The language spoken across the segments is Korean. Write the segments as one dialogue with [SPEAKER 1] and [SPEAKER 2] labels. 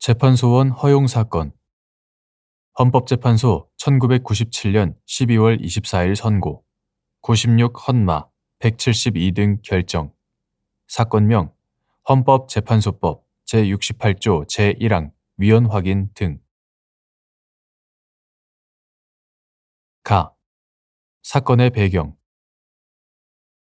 [SPEAKER 1] 헌법재판소원 허용사건. 헌법재판소 1997년 12월 24일 선고 96 헌마 172등 결정. 사건명 헌법재판소법 제68조 제1항 위헌 확인 등. 가. 사건의 배경.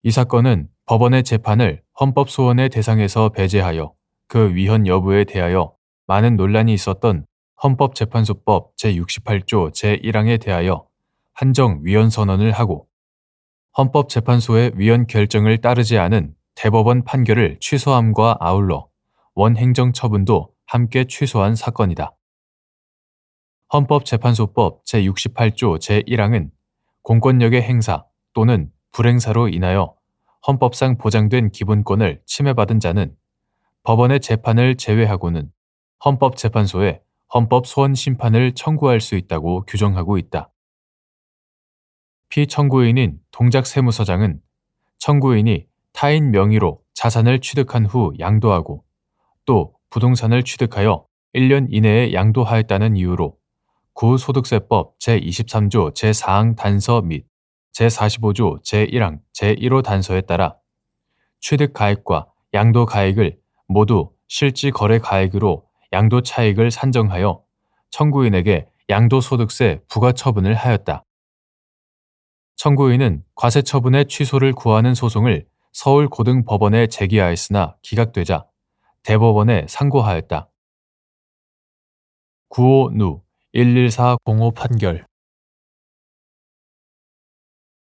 [SPEAKER 1] 이 사건은 법원의 재판을 헌법소원의 대상에서 배제하여 그 위헌 여부에 대하여 많은 논란이 있었던 헌법재판소법 제68조 제1항에 대하여 한정 위헌 선언을 하고 헌법재판소의 위헌 결정을 따르지 않은 대법원 판결을 취소함과 아울러 원행정처분도 함께 취소한 사건이다. 헌법재판소법 제68조 제1항은 공권력의 행사 또는 불행사로 인하여 헌법상 보장된 기본권을 침해받은 자는 법원의 재판을 제외하고는 헌법재판소에 헌법소원 심판을 청구할 수 있다고 규정하고 있다. 피청구인인 동작세무서장은 청구인이 타인 명의로 자산을 취득한 후 양도하고 또 부동산을 취득하여 1년 이내에 양도하였다는 이유로 구소득세법 제23조 제4항 단서 및 제45조 제1항 제1호 단서에 따라 취득가액과 양도가액을 모두 실지거래가액으로 양도차익을 산정하여 청구인에게 양도소득세 부과처분을 하였다. 청구인은 과세처분의 취소를 구하는 소송을 서울고등법원에 제기하였으나 기각되자 대법원에 상고하였다. 95누 11405 판결.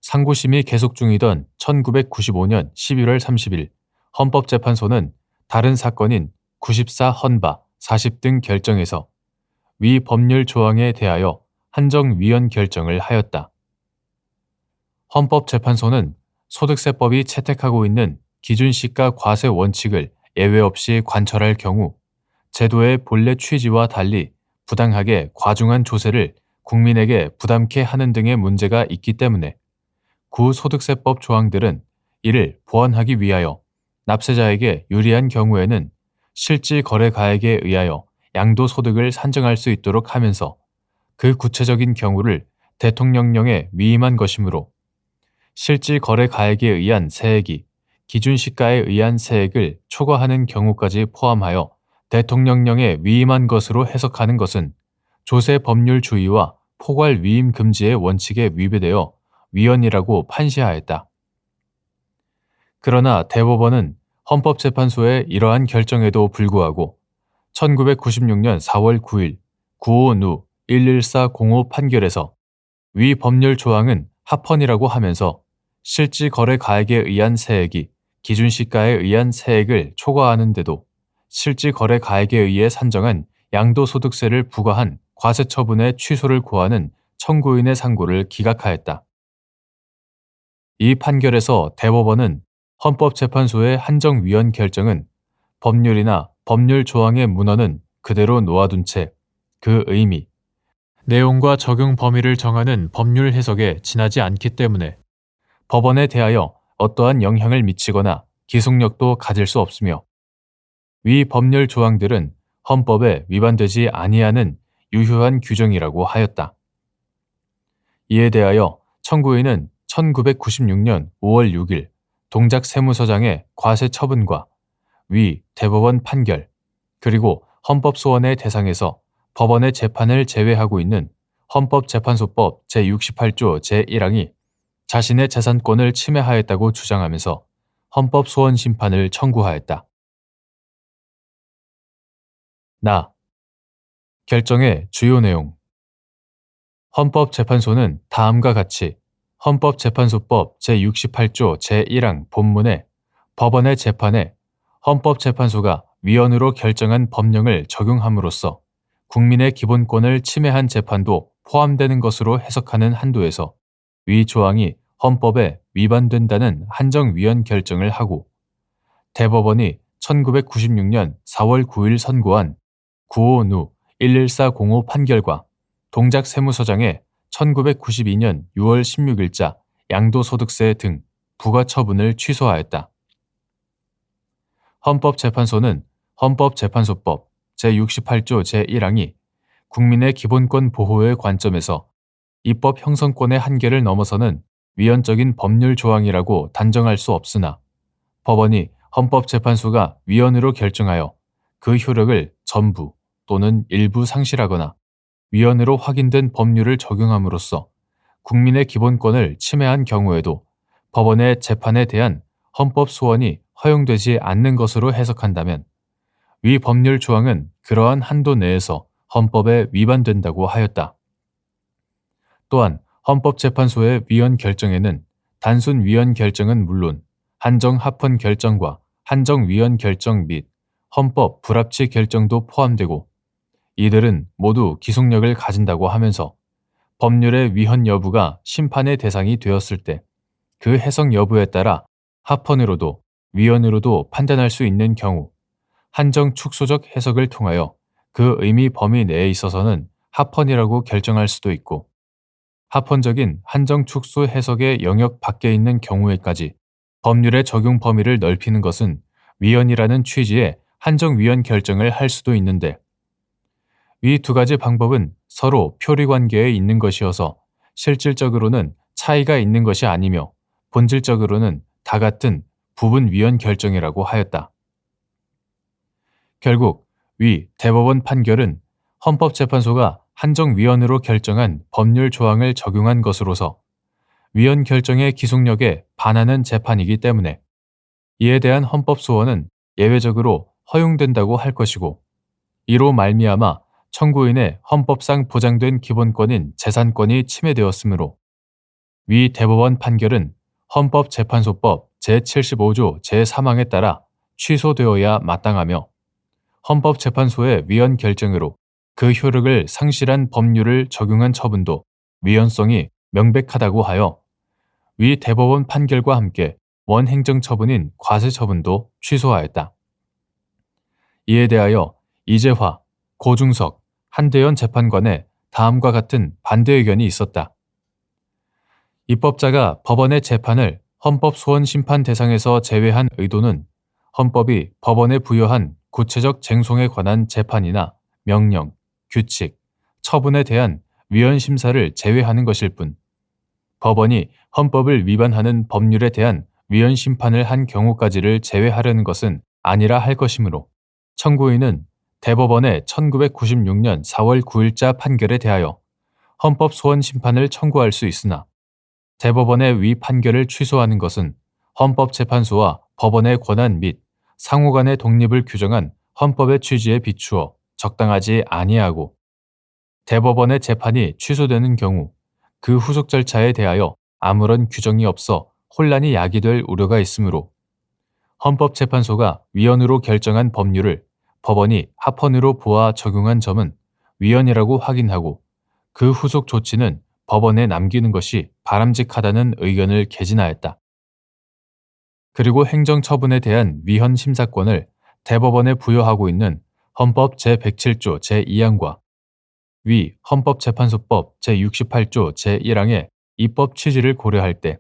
[SPEAKER 1] 상고심이 계속 중이던 1995년 11월 30일 헌법재판소는 다른 사건인 94 헌바 40등 결정에서 위 법률 조항에 대하여 한정 위헌 결정을 하였다. 헌법재판소는 소득세법이 채택하고 있는 기준시가 과세 원칙을 예외 없이 관철할 경우 제도의 본래 취지와 달리 부당하게 과중한 조세를 국민에게 부담케 하는 등의 문제가 있기 때문에 구소득세법 조항들은 이를 보완하기 위하여 납세자에게 유리한 경우에는 실지거래가액에 의하여 양도소득을 산정할 수 있도록 하면서 그 구체적인 경우를 대통령령에 위임한 것이므로 실지거래가액에 의한 세액이 기준시가에 의한 세액을 초과하는 경우까지 포함하여 대통령령에 위임한 것으로 해석하는 것은 조세법률주의와 포괄 위임 금지의 원칙에 위배되어 위헌이라고 판시하였다. 그러나 대법원은 헌법재판소의 이러한 결정에도 불구하고 1996년 4월 9일 95누 11405 판결에서 위 법률 조항은 합헌이라고 하면서 실지거래가액에 의한 세액이 기준시가에 의한 세액을 초과하는데도 실지거래가액에 의해 산정한 양도소득세를 부과한 과세처분의 취소를 구하는 청구인의 상고를 기각하였다. 이 판결에서 대법원은 헌법재판소의 한정 위헌 결정은 법률이나 법률 조항의 문헌은 그대로 놓아둔 채 그 의미, 내용과 적용 범위를 정하는 법률 해석에 지나지 않기 때문에 법원에 대하여 어떠한 영향을 미치거나 기속력도 가질 수 없으며 위 법률 조항들은 헌법에 위반되지 아니하는 유효한 규정이라고 하였다. 이에 대하여 청구인은 1996년 5월 6일 동작세무서장의 과세 처분과 위 대법원 판결 그리고 헌법소원의 대상에서 법원의 재판을 제외하고 있는 헌법재판소법 제68조 제1항이 자신의 재산권을 침해하였다고 주장하면서 헌법소원 심판을 청구하였다. 나. 결정의 주요 내용. 헌법재판소는 다음과 같이 헌법재판소법 제68조 제1항 본문에 법원의 재판에 헌법재판소가 위헌으로 결정한 법령을 적용함으로써 국민의 기본권을 침해한 재판도 포함되는 것으로 해석하는 한도에서 위 조항이 헌법에 위반된다는 한정 위헌 결정을 하고 대법원이 1996년 4월 9일 선고한 95누 11405 판결과 동작세무서장의 1992년 6월 16일자 양도소득세 등 부과처분을 취소하였다. 헌법재판소는 헌법재판소법 제68조 제1항이 국민의 기본권 보호의 관점에서 입법 형성권의 한계를 넘어서는 위헌적인 법률 조항이라고 단정할 수 없으나 법원이 헌법재판소가 위헌으로 결정하여 그 효력을 전부 또는 일부 상실하거나 위헌으로 확인된 법률을 적용함으로써 국민의 기본권을 침해한 경우에도 법원의 재판에 대한 헌법 소원이 허용되지 않는 것으로 해석한다면 위 법률 조항은 그러한 한도 내에서 헌법에 위반된다고 하였다. 또한 헌법재판소의 위헌 결정에는 단순 위헌 결정은 물론 한정 합헌 결정과 한정 위헌 결정 및 헌법 불합치 결정도 포함되고 이들은 모두 기속력을 가진다고 하면서 법률의 위헌 여부가 심판의 대상이 되었을 때 그 해석 여부에 따라 합헌으로도 위헌으로도 판단할 수 있는 경우 한정 축소적 해석을 통하여 그 의미 범위 내에 있어서는 합헌이라고 결정할 수도 있고 합헌적인 한정 축소 해석의 영역 밖에 있는 경우에까지 법률의 적용 범위를 넓히는 것은 위헌이라는 취지의 한정 위헌 결정을 할 수도 있는데 위 두 가지 방법은 서로 표리 관계에 있는 것이어서 실질적으로는 차이가 있는 것이 아니며 본질적으로는 다 같은 부분 위헌 결정이라고 하였다. 결국 위 대법원 판결은 헌법재판소가 한정 위헌으로 결정한 법률 조항을 적용한 것으로서 위헌 결정의 기속력에 반하는 재판이기 때문에 이에 대한 헌법 소원은 예외적으로 허용된다고 할 것이고 이로 말미암아 청구인의 헌법상 보장된 기본권인 재산권이 침해되었으므로 위 대법원 판결은 헌법재판소법 제75조 제3항에 따라 취소되어야 마땅하며 헌법재판소의 위헌 결정으로 그 효력을 상실한 법률을 적용한 처분도 위헌성이 명백하다고 하여 위 대법원 판결과 함께 원행정처분인 과세처분도 취소하였다. 이에 대하여 이재화, 고중석, 한대현 재판관의 다음과 같은 반대 의견이 있었다. 입법자가 법원의 재판을 헌법 소원 심판 대상에서 제외한 의도는 헌법이 법원에 부여한 구체적 쟁송에 관한 재판이나 명령, 규칙, 처분에 대한 위헌 심사를 제외하는 것일 뿐 법원이 헌법을 위반하는 법률에 대한 위헌 심판을 한 경우까지를 제외하려는 것은 아니라 할 것이므로 청구인은 대법원의 1996년 4월 9일자 판결에 대하여 헌법 소원 심판을 청구할 수 있으나 대법원의 위 판결을 취소하는 것은 헌법재판소와 법원의 권한 및 상호 간의 독립을 규정한 헌법의 취지에 비추어 적당하지 아니하고 대법원의 재판이 취소되는 경우 그 후속 절차에 대하여 아무런 규정이 없어 혼란이 야기될 우려가 있으므로 헌법재판소가 위헌으로 결정한 법률을 법원이 합헌으로 보아 적용한 점은 위헌이라고 확인하고 그 후속 조치는 법원에 남기는 것이 바람직하다는 의견을 개진하였다. 그리고 행정처분에 대한 위헌 심사권을 대법원에 부여하고 있는 헌법 제107조 제2항과 위 헌법재판소법 제68조 제1항의 입법 취지를 고려할 때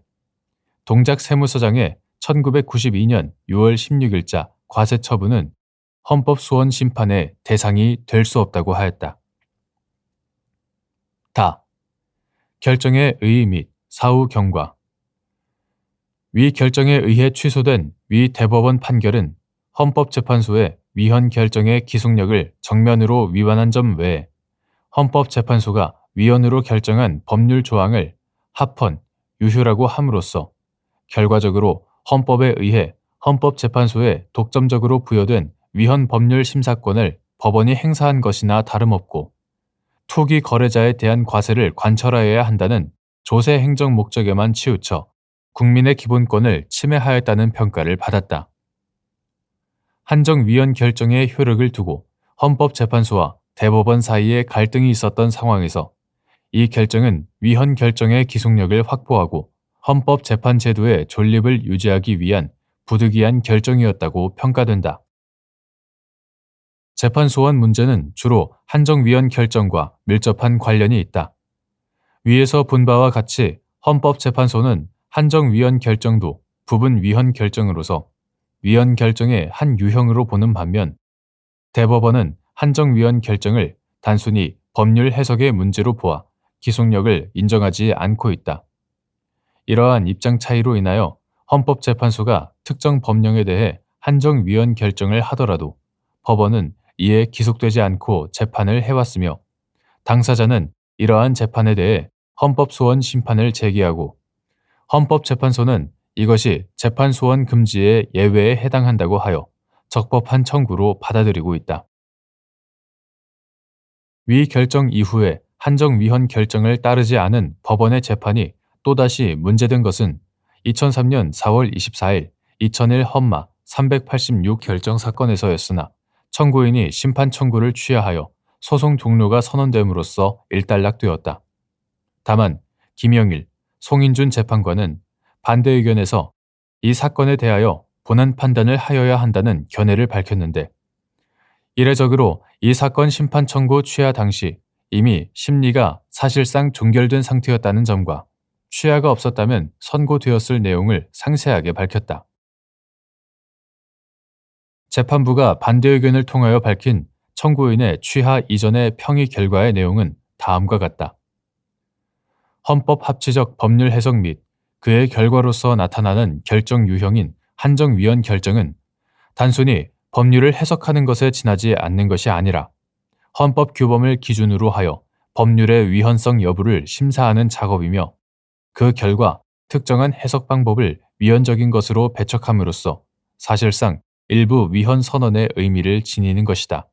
[SPEAKER 1] 동작 세무서장의 1992년 6월 16일자 과세처분은 헌법 소원 심판의 대상이 될 수 없다고 하였다. 다. 결정의 의의 및 사후 경과 위 결정에 의해 취소된 위 대법원 판결은 헌법재판소의 위헌 결정의 기속력을 정면으로 위반한 점 외에 헌법재판소가 위헌으로 결정한 법률 조항을 합헌, 유효라고 함으로써 결과적으로 헌법에 의해 헌법재판소에 독점적으로 부여된 위헌 법률 심사권을 법원이 행사한 것이나 다름없고 투기 거래자에 대한 과세를 관철하여야 한다는 조세 행정 목적에만 치우쳐 국민의 기본권을 침해하였다는 평가를 받았다. 한정 위헌 결정의 효력을 두고 헌법재판소와 대법원 사이에 갈등이 있었던 상황에서 이 결정은 위헌 결정의 기속력을 확보하고 헌법재판 제도의 존립을 유지하기 위한 부득이한 결정이었다고 평가된다. 재판소원 문제는 주로 한정 위헌 결정과 밀접한 관련이 있다. 위에서 본 바와 같이 헌법재판소는 한정 위헌 결정도 부분 위헌 결정으로서 위헌 결정의 한 유형으로 보는 반면 대법원은 한정위원 결정을 단순히 법률 해석의 문제로 보아 기속력을 인정하지 않고 있다. 이러한 입장 차이로 인하여 헌법재판소가 특정 법령에 대해 한정위원 결정을 하더라도 법원은 이에 기속되지 않고 재판을 해왔으며 당사자는 이러한 재판에 대해 헌법소원 심판을 제기하고 헌법재판소는 이것이 재판소원 금지의 예외에 해당한다고 하여 적법한 청구로 받아들이고 있다. 위 결정 이후에 한정위헌 결정을 따르지 않은 법원의 재판이 또다시 문제된 것은 2003년 4월 24일 2001 헌마 386 결정 사건에서였으나 청구인이 심판 청구를 취하하여 소송 종료가 선언됨으로써 일단락되었다. 다만 김영일, 송인준 재판관은 반대 의견에서 이 사건에 대하여 본안 판단을 하여야 한다는 견해를 밝혔는데 이례적으로 이 사건 심판 청구 취하 당시 이미 심리가 사실상 종결된 상태였다는 점과 취하가 없었다면 선고되었을 내용을 상세하게 밝혔다. 재판부가 반대 의견을 통하여 밝힌 청구인의 취하 이전의 평의 결과의 내용은 다음과 같다. 헌법 합치적 법률 해석 및 그의 결과로서 나타나는 결정 유형인 한정위헌 결정은 단순히 법률을 해석하는 것에 지나지 않는 것이 아니라 헌법 규범을 기준으로 하여 법률의 위헌성 여부를 심사하는 작업이며 그 결과 특정한 해석 방법을 위헌적인 것으로 배척함으로써 사실상 일부 위헌 선언의 의미를 지니는 것이다.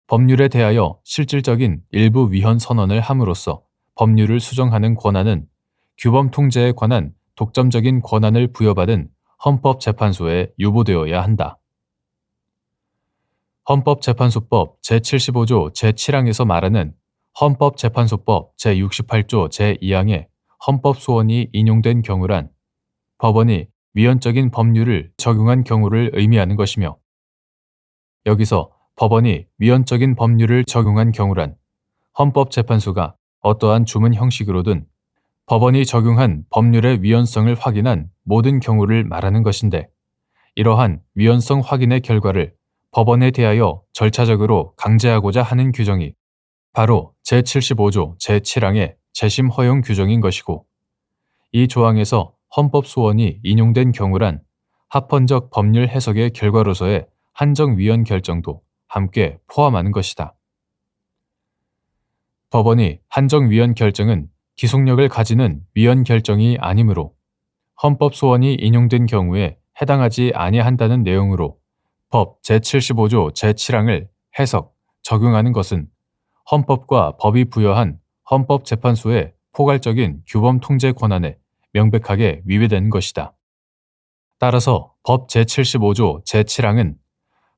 [SPEAKER 1] 법률에 대하여 실질적인 일부 위헌 선언을 함으로써 법률을 수정하는 권한은 규범 통제에 관한 독점적인 권한을 부여받은 헌법재판소에 유보되어야 한다. 헌법재판소법 제75조 제7항에서 말하는 헌법재판소법 제68조 제2항의 헌법소원이 인용된 경우란 법원이 위헌적인 법률을 적용한 경우를 의미하는 것이며 여기서 법원이 위헌적인 법률을 적용한 경우란 헌법재판소가 어떠한 주문 형식으로든 법원이 적용한 법률의 위헌성을 확인한 모든 경우를 말하는 것인데 이러한 위헌성 확인의 결과를 법원에 대하여 절차적으로 강제하고자 하는 규정이 바로 제75조 제7항의 재심 허용 규정인 것이고 이 조항에서 헌법소원이 인용된 경우란 합헌적 법률 해석의 결과로서의 한정위헌 결정도 함께 포함하는 것이다. 법원이 한정위헌 결정은 기속력을 가지는 위헌 결정이 아니므로 헌법소원이 인용된 경우에 해당하지 아니한다는 내용으로 법 제75조 제7항을 해석, 적용하는 것은 헌법과 법이 부여한 헌법재판소의 포괄적인 규범 통제 권한에 명백하게 위배되는 것이다. 따라서 법 제75조 제7항은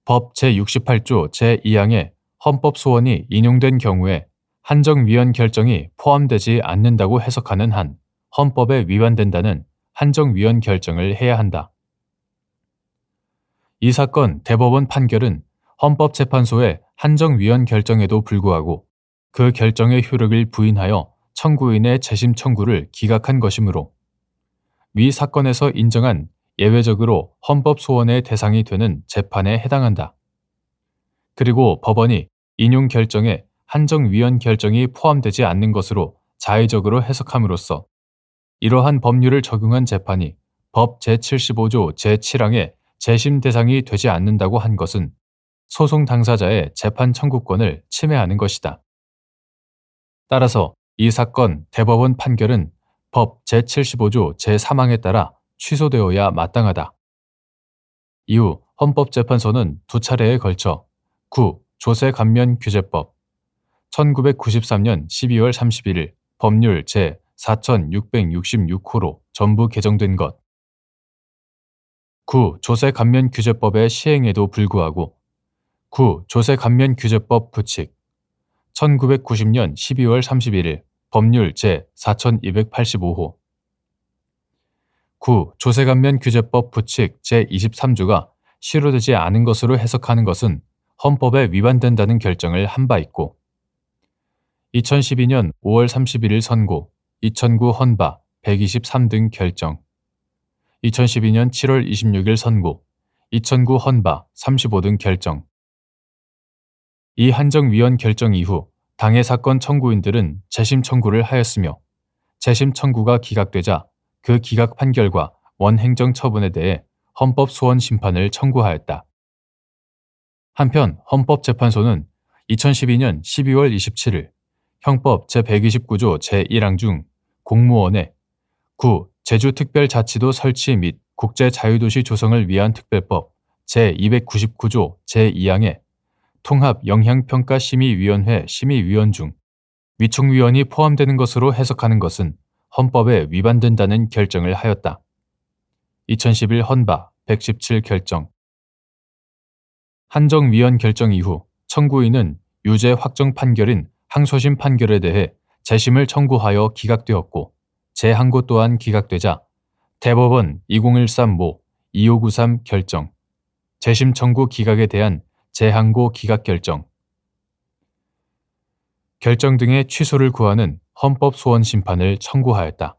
[SPEAKER 1] 법 제68조 제2항의 헌법소원이 인용된 경우에 한정위헌 결정이 포함되지 않는다고 해석하는 한 헌법에 위반된다는 한정위헌 결정을 해야 한다. 이 사건 대법원 판결은 헌법재판소의 한정위헌 결정에도 불구하고 그 결정의 효력을 부인하여 청구인의 재심 청구를 기각한 것이므로 위 사건에서 인정한 예외적으로 헌법소원의 대상이 되는 재판에 해당한다. 그리고 법원이 인용 결정에 한정위헌 결정이 포함되지 않는 것으로 자의적으로 해석함으로써 이러한 법률을 적용한 재판이 법 제75조 제7항의 재심 대상이 되지 않는다고 한 것은 소송 당사자의 재판 청구권을 침해하는 것이다. 따라서 이 사건 대법원 판결은 법 제75조 제3항에 따라 취소되어야 마땅하다. 이후 헌법재판소는 두 차례에 걸쳐 조세감면규제법 1993년 12월 31일 법률 제4666호로 전부 개정된 것 조세감면규제법의 시행에도 불구하고 조세감면규제법 부칙 1990년 12월 31일 법률 제4285호 조세감면규제법 부칙 제23조가 실효되지 않은 것으로 해석하는 것은 헌법에 위반된다는 결정을 한 바 있고 2012년 5월 31일 선고 2009 헌바 123 등 결정 2012년 7월 26일 선고 2009 헌바 35 등 결정 이 한정위원 결정 이후 당해 사건 청구인들은 재심 청구를 하였으며 재심 청구가 기각되자 그 기각 판결과 원행정 처분에 대해 헌법 소원 심판을 청구하였다. 한편 헌법재판소는 2012년 12월 27일 형법 제129조 제1항 중 공무원의 제주특별자치도 설치 및 국제자유도시 조성을 위한 특별법 제299조 제2항에 통합영향평가심의위원회 심의위원 중 위촉위원이 포함되는 것으로 해석하는 것은 헌법에 위반된다는 결정을 하였다. 2011 헌바 117 결정. 한정위원 결정 이후 청구인은 유죄 확정 판결인 항소심 판결에 대해 재심을 청구하여 기각되었고 재항고 또한 기각되자 대법원 2013모 2593 결정, 재심 청구 기각에 대한 재항고 기각 결정 등의 취소를 구하는 헌법 소원 심판을 청구하였다.